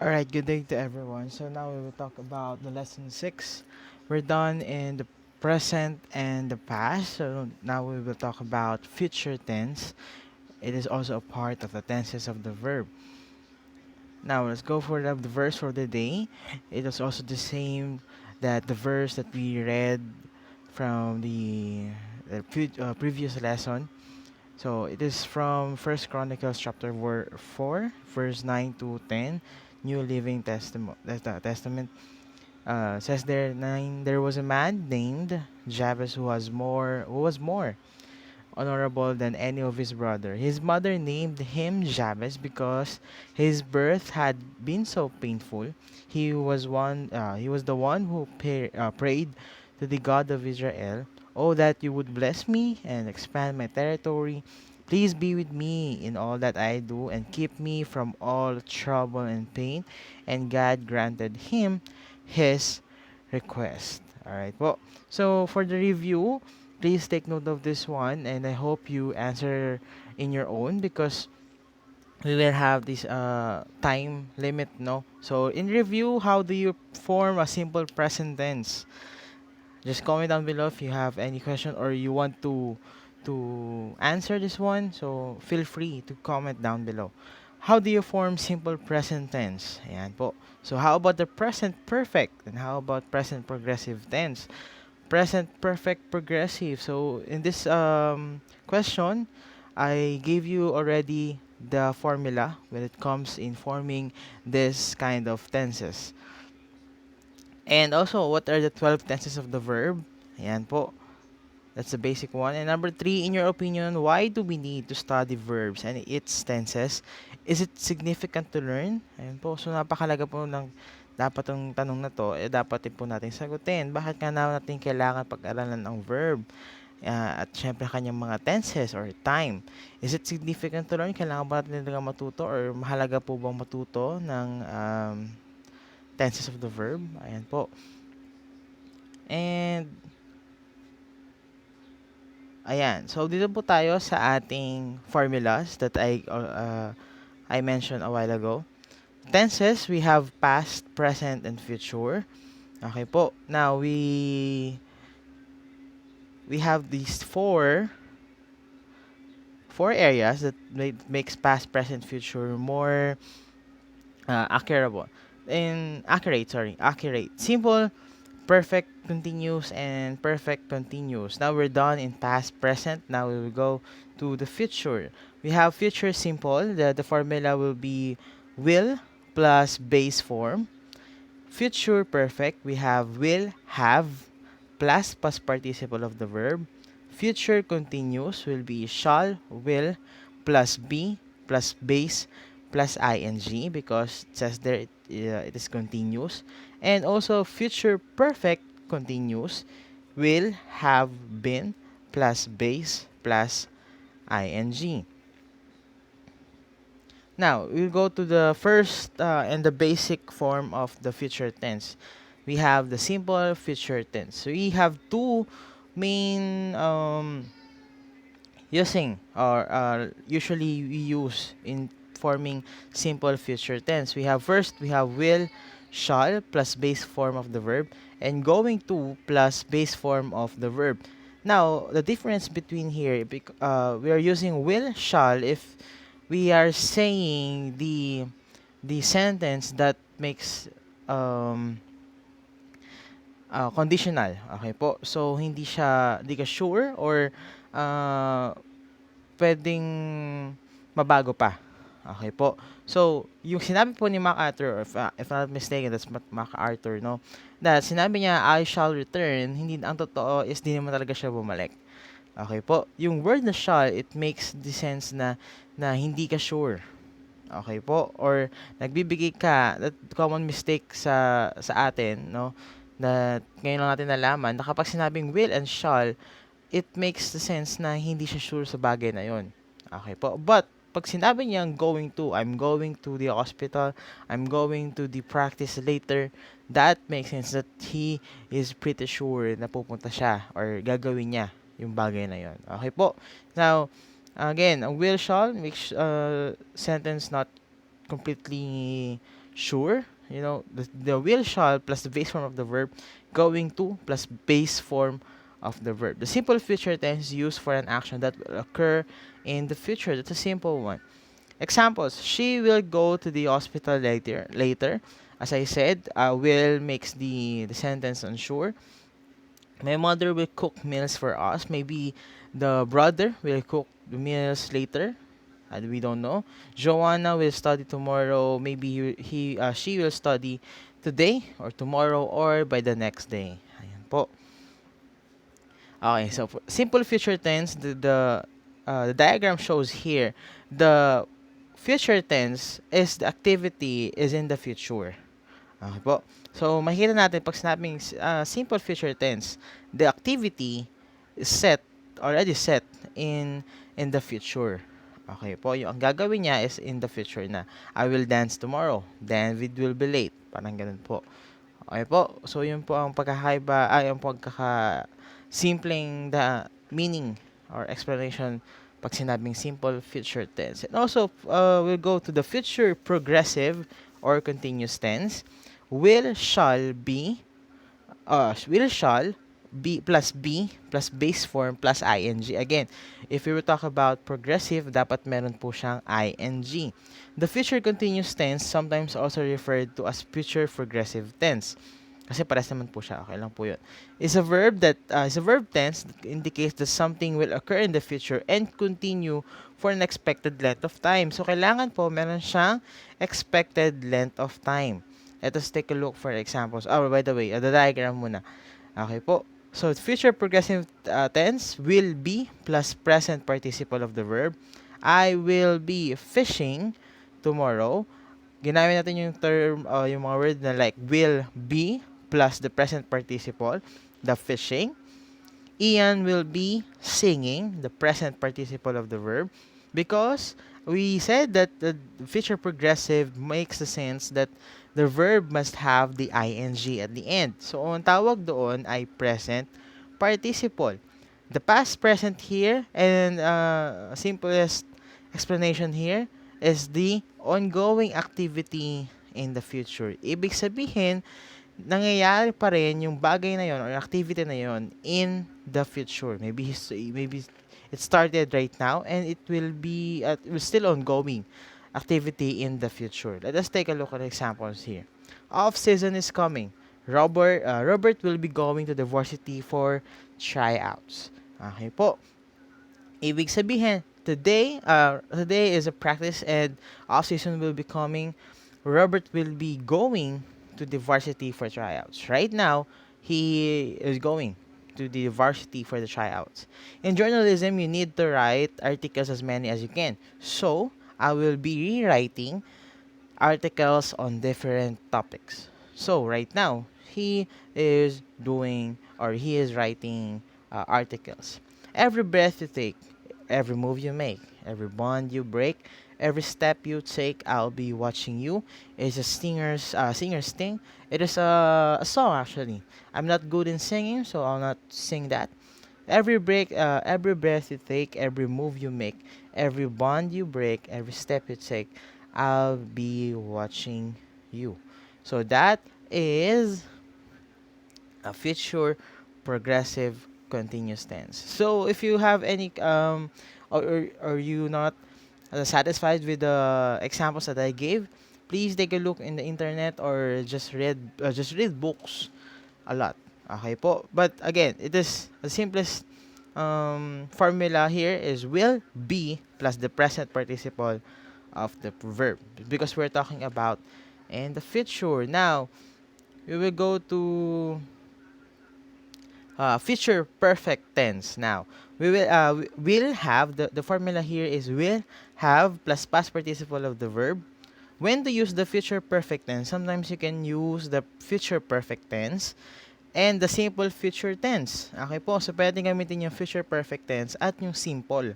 Alright, good day to everyone. So now we will talk about the lesson 6. We're done in the present and the past. So now we will talk about future tense. It is also a part of the tenses of the verb. Now let's go for the verse for the day. It is also the same that the verse that we read from the previous lesson. So it is from First Chronicles chapter 4, verse 9 to 10, New Living Testament. Says there 9, there was a man named Jabez who was more honorable than any of his brother. His mother named him Jabez because his birth had been so painful. He was the one who prayed to the God of Israel, "Oh, that you would bless me and expand my territory. Please be with me in all that I do and keep me from all trouble and pain." And God granted him his request. All right. Well, so for the review, please take note of this one, and I hope you answer in your own because we will have this time limit, no? So in review, how do you form a simple present tense? Just comment down below if you have any question or you want to answer this one. So feel free to comment down below. How do you form simple present tense? Ayan po. So how about the present perfect and how about present progressive tense? Present perfect progressive. So in this question, I gave you already the formula when it comes in forming this kind of tenses. And also, what are the 12 tenses of the verb? Ayan po. That's the basic one. And number 3, in your opinion, why do we need to study verbs and its tenses? Is it significant to learn? Ayan po. So, napakalaga po ng dapat ang tanong na to, dapat din po natin sagutin. Bakit nga natin kailangan pag-aralan ang verb? At syempre kanyang mga tenses or time. Is it significant to learn? Kailangan ba natin talaga matuto or mahalaga po bang matuto ng tenses of the verb? Ayan po. And ayan. So dito po tayo sa ating formulas that I mentioned a while ago. Tenses, we have past, present, and future. Okay po. Now we have these four areas that makes past, present, future more accurate. Accurate. Simple, perfect continuous, and perfect continuous. Now we're done in past, present. Now we will go to the future. We have future simple. The formula will be will plus base form. Future perfect, we have will have plus past participle of the verb. Future continuous will be shall, will, plus be, plus base, plus ing because it says there it is continuous. And also future perfect continuous will have been plus base plus ing. Now, we'll go to the first and the basic form of the future tense. We have the simple future tense. So we have two main using or usually we use in forming simple future tense. We have will, shall plus base form of the verb and going to plus base form of the verb. Now, the difference between here, we are using will, shall if we are saying the sentence that makes um, conditional. Okay po. So hindi ka sure or uh, pwedeng mabago pa. Okay po. So, yung sinabi po ni MacArthur, if I'm not mistaken, that's MacArthur, no? That sinabi niya, I shall return, hindi, ang totoo is di naman talaga siya bumalik. Okay po. Yung word na shall, it makes the sense na hindi ka sure. Okay po. Or nagbibigay ka, that common mistake sa atin, no? Na ngayon lang natin nalaman na kapag sinabing will and shall, it makes the sense na hindi siya sure sa bagay na yon. Okay po. But, pag sinabi niyang going to, I'm going to the hospital, I'm going to the practice later, that makes sense that he is pretty sure na pupunta siya or gagawin niya yung bagay na yon. Okay po. Now, again, ang will shall makes sentence not completely sure, the will shall plus the base form of the verb, going to plus base form of the verb. The simple future tense is used for an action that will occur in the future. That's a simple one. Examples: she will go to the hospital later. As I said, will makes the sentence unsure. My mother will cook meals for us. Maybe the brother will cook the meals later. We don't know. Joanna will study tomorrow. Maybe she will study today or tomorrow or by the next day. Ayan po. Okay, so for simple future tense, the diagram shows here the future tense is the activity is in the future. Okay po. So, makikita natin pag sinabing simple future tense, the activity is already set in the future. Okay po, yung ang gagawin niya is in the future na. I will dance tomorrow. David will be late. Parang ganun po. Okay po. So, yun po ang yung simpleng the meaning or explanation pag sinabing simple future tense. And also, we'll go to the future progressive or continuous tense. Will shall be plus base form plus ing. Again, if we will talk about progressive, dapat meron po siyang ing. The future continuous tense sometimes also referred to as future progressive tense. Kasi pares naman po siya. Okay lang po yun. Is a verb tense that indicates that something will occur in the future and continue for an expected length of time. So, kailangan po meron siyang expected length of time. Let us take a look for examples. Oh, by the way, the diagram muna. Okay po. So, future progressive tense will be plus present participle of the verb. I will be fishing tomorrow. Ginamit natin yung term, yung mga word na like will be plus the present participle, the fishing. Ian will be singing, the present participle of the verb, because we said that the future progressive makes the sense that the verb must have the ing at the end. So, ang tawag doon ay present participle. The past present here and simplest explanation here is the ongoing activity in the future. Ibig sabihin, nangyayari pa rin yung bagay na yon or activity na yon in the future. Maybe it started right now and it will still ongoing activity in the future. Let us take a look at examples here. Off season is coming. Robert will be going to the varsity for tryouts. Okay po. Ibig sabihin, today is a practice and off season will be coming. Robert will be going to the varsity for tryouts. Right now, he is going to the varsity for the tryouts. In journalism, you need to write articles as many as you can. So, I will be rewriting articles on different topics. So, right now, he is writing articles. Every breath you take, every move you make, every bond you break, every step you take, I'll be watching you. Is a singer's thing. It is a song actually. I'm not good in singing, so I'll not sing that. Every breath you take, every move you make, every bond you break, every step you take, I'll be watching you. So that is a future progressive continuous tense. So if you have any or you not satisfied with the examples that I gave, please take a look in the internet or just read books a lot. Okay po. But again, it is the simplest formula here is will be plus the present participle of the verb because we're talking about in the future. Now, we will go to future perfect tense. Now, will have the formula here is will have plus past participle of the verb. When to use the future perfect tense? Sometimes you can use the future perfect tense and the simple future tense. Okay po, so pwede gamitin yung future perfect tense at yung simple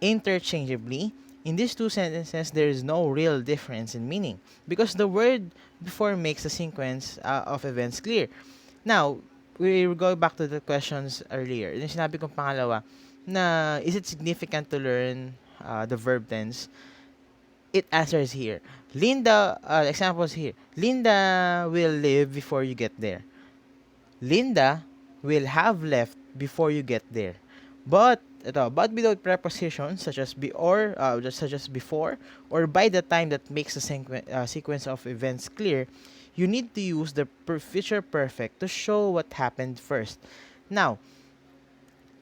interchangeably. In these two sentences, there is no real difference in meaning because the word before makes the sequence of events clear. Now, we will go back to the questions earlier. Yung sinabi kong pangalawa, na is it significant to learn the verb tense? it answers here. Linda, examples here. Linda will leave before you get there. Linda will have left before you get there. But without prepositions such as be or such as before or by the time that makes the sequence of events clear, you need to use the future perfect to show what happened first. Now,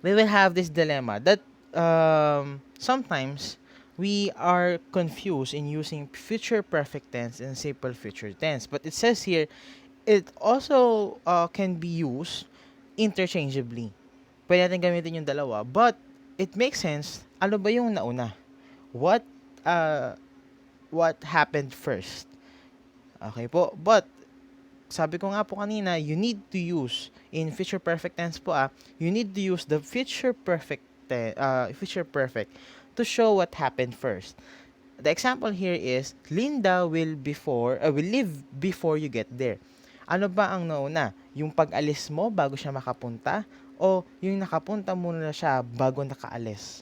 we will have this dilemma that sometimes we are confused in using future perfect tense and simple future tense. But it says here, it also can be used interchangeably. Pwede natin gamitin yung dalawa. But it makes sense, ano ba yung nauna? What uh, what happened first? Okay po. But sabi ko nga po kanina, you need to use in future perfect tense po you need to use the future perfect to show what happened first. The example here is Linda will leave before you get there. Ano ba ang nauna? Yung pag-alis mo bago siya makapunta o yung nakapunta muna na siya bago nakaalis?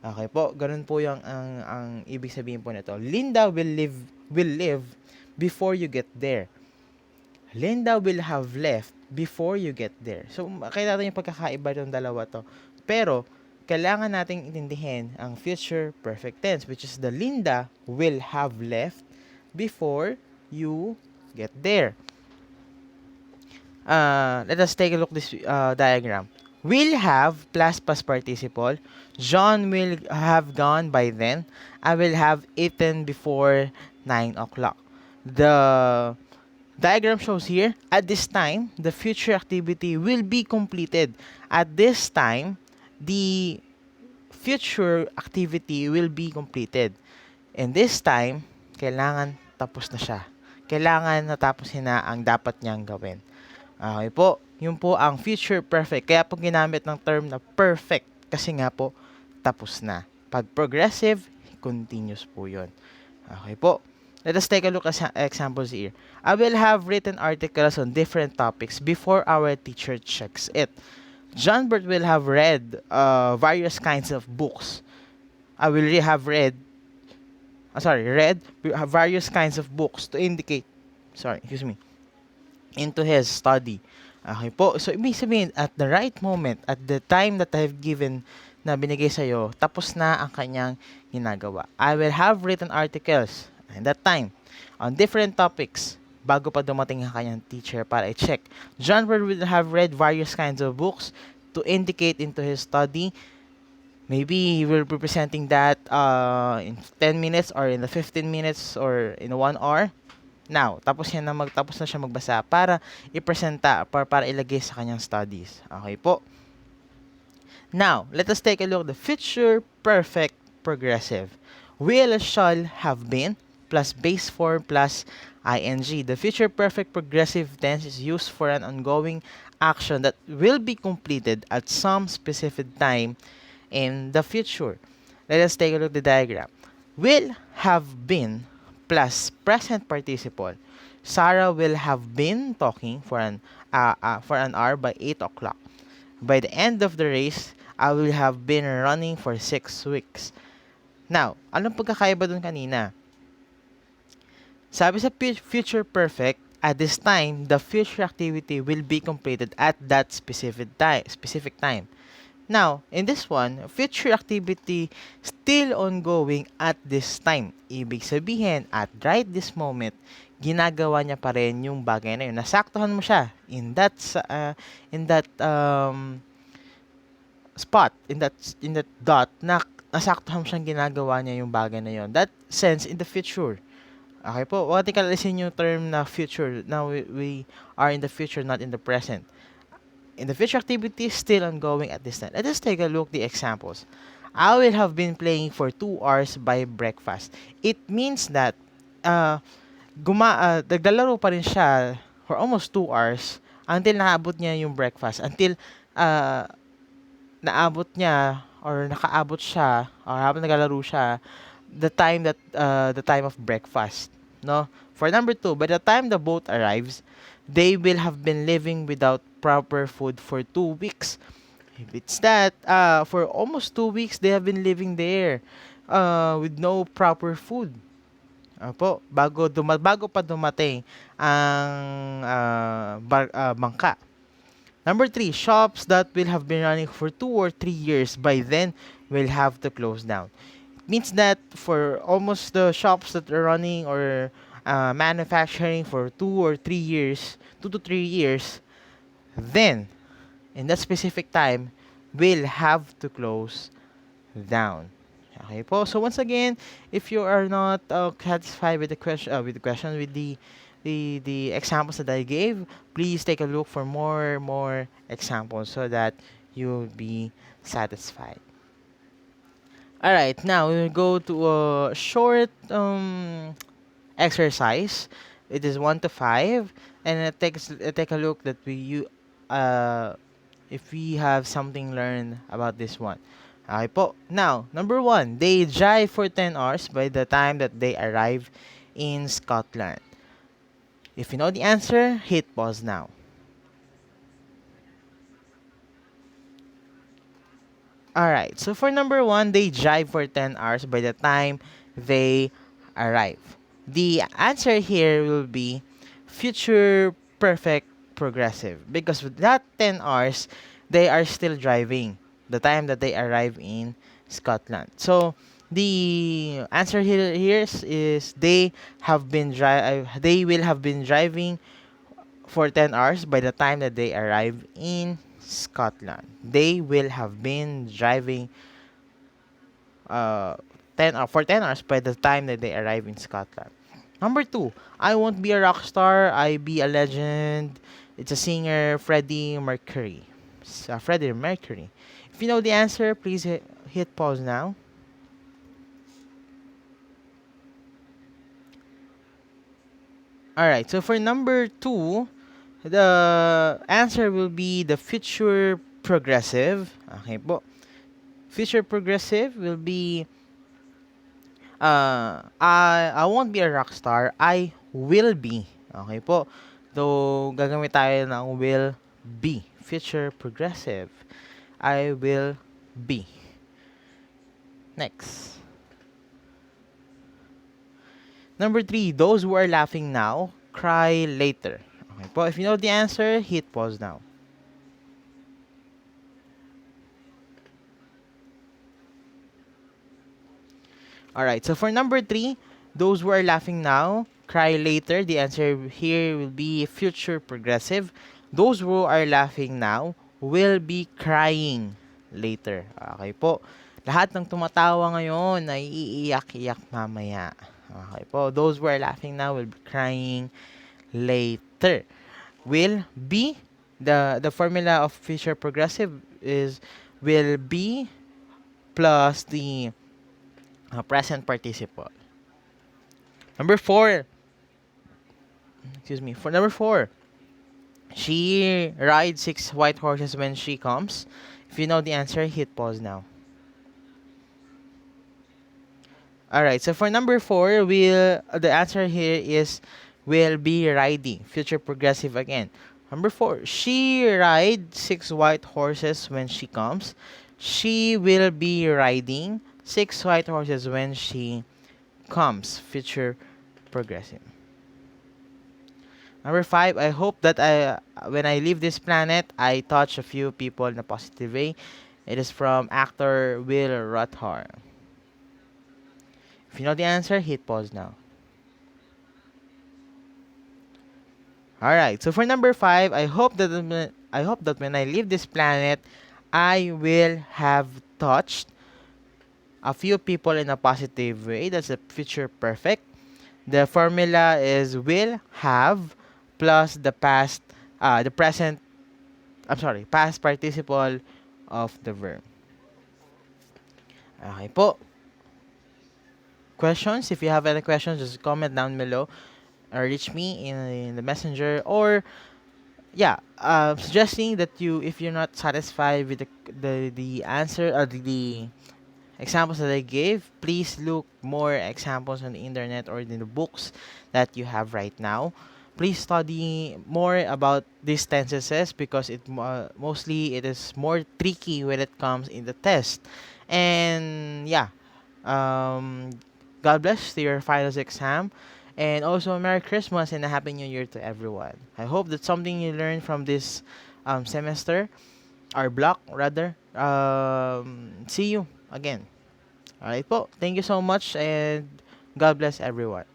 Okay po, ganun po yung ang ibig sabihin po nito. Linda will live before you get there. Linda will have left before you get there. So, makita natin yung pagkakaiba ng dalawa to. Pero, kailangan nating intindihin ang future perfect tense, which is the Linda will have left before you get there. Let us take a look this diagram. Will have plus past participle. John will have gone by then. I will have eaten before 9 o'clock. The diagram shows here, at this time, the future activity will be completed. At this time, the future activity will be completed. And this time, kailangan tapos na siya. Kailangan natapusin na ang dapat niyang gawin. Okay po, yun po ang future perfect. Kaya po ginamit ng term na perfect kasi nga po, tapos na. Pag progressive, continuous po yun. Okay po. Let us take a look at examples here. I will have written articles on different topics before our teacher checks it. John Bert will have read various kinds of books. I will have read various kinds of books to indicate, into his study. Okay po. So, ibig sabihin, at the right moment, at the time that I've given na binigay sa'yo, tapos na ang kanyang ginagawa. I will have written articles at that time on different topics bago pa dumating ang kanyang teacher para i-check. John will have read various kinds of books to indicate into his study. Maybe he will be presenting that in 10 minutes or in the 15 minutes or in 1 hour. Now, tapos na siya magbasa para i-presenta para ilagay sa kanyang studies. Okay po. Now, let us take a look at the future perfect progressive. Will, shall, have been plus base form plus ing. The future perfect progressive tense is used for an ongoing action that will be completed at some specific time in the future. Let us take a look at the diagram. Will have been plus present participle. Sarah will have been talking for an hour by 8 o'clock. By the end of the race, I will have been running for 6 weeks. Now, anong pagkakaiba dun kanina? Sabi sa future perfect, at this time, the future activity will be completed at that specific time. Now, in this one, future activity still ongoing at this time. Ibig sabihin, at right this moment, ginagawa niya pa rin yung bagay na yun. Nasaktuhan mo siya in that spot, in that dot, na nasaktuhan mo siyang ginagawa niya yung bagay na yun. That sense in the future. Okay po, huwag natin kalisin yung term na future. Now, we are in the future, not in the present. In the future activity, still ongoing at this time. Let us take a look at the examples. I will have been playing for 2 hours by breakfast. It means that, naglalaro pa rin siya for almost 2 hours until nakaabot niya yung breakfast. Until, naabot niya or nakaabot siya or habang naglalaro siya the time of breakfast, no? For number 2, by the time the boat arrives, they will have been living without proper food for 2 weeks. It's that for almost 2 weeks they have been living there. with no proper food. Opo, bago pa dumating ang bangka. Number three, shops that will have been running for 2 or 3 years by then will have to close down. Means that for almost the shops that are running or manufacturing for 2 or 3 years, 2 to 3 years, then in that specific time will have to close down. Okay po. So once again, if you are not satisfied with the question, with the examples that I gave, please take a look for more examples so that you'll be satisfied. All right, now we'll go to a short exercise. It is 1 to 5, and take a look that uh if we have something learned about this one. Okay po. Now, number one, they drive for 10 hours by the time that they arrive in Scotland. If you know the answer, hit pause now. Alright, so for number one, they drive for 10 hours by the time they arrive. The answer here will be future perfect progressive because with that 10 hours, they are still driving the time that they arrive in Scotland. So the answer here is they will have been driving for 10 hours by the time that they arrive in Scotland. They will have been driving uh 10 hours by the time that they arrive in Scotland. Number two, I won't be a rock star, I be a legend. It's a singer, Freddie Mercury. Freddie Mercury. If you know the answer, please hit pause now. Alright, so for number two, the answer will be the future progressive. Okay po. Future progressive will be I won't be a rock star, I will be. Okay po. So gagamit tayo ng will be. Future progressive. I will be. Next. Number three, those who are laughing now, cry later. Okay po. If you know the answer, hit pause now. Alright, so for number three, those who are laughing now, cry later. The answer here will be future progressive. Those who are laughing now will be crying later. Okay po. Lahat ng tumatawa ngayon ay iiyak-iyak mamaya. Okay po. Those who are laughing now will be crying later. Will be the formula of future progressive is will be plus the present participle. Number four. Excuse me. For number four, she rides 6 white horses when she comes. If you know the answer, hit pause now. Alright, so for number four, the answer here is will be riding. Future progressive again. Number four, she rides 6 white horses when she comes. She will be riding 6 white horses when she comes. Future progressive. Number five, I hope that when I leave this planet, I touch a few people in a positive way. It is from actor Will Ruthar. If you know the answer, hit pause now. All right. So for number five, I hope that when I leave this planet, I will have touched a few people in a positive way. That's a future perfect. The formula is will have plus the present. I'm sorry, past participle of the verb. Okay po. Questions? If you have any questions, just comment down below or reach me in the messenger or yeah, suggesting that if you're not satisfied with the answer or the examples that I gave, please look more examples on the internet or in the books that you have right now. Please study more about these tenses because mostly it is more tricky when it comes in the test. And yeah, Um, God bless to your finals exam. And also, Merry Christmas and a Happy New Year to everyone. I hope that something you learned from this semester, or block rather. See you again. Alright po. Thank you so much and God bless everyone.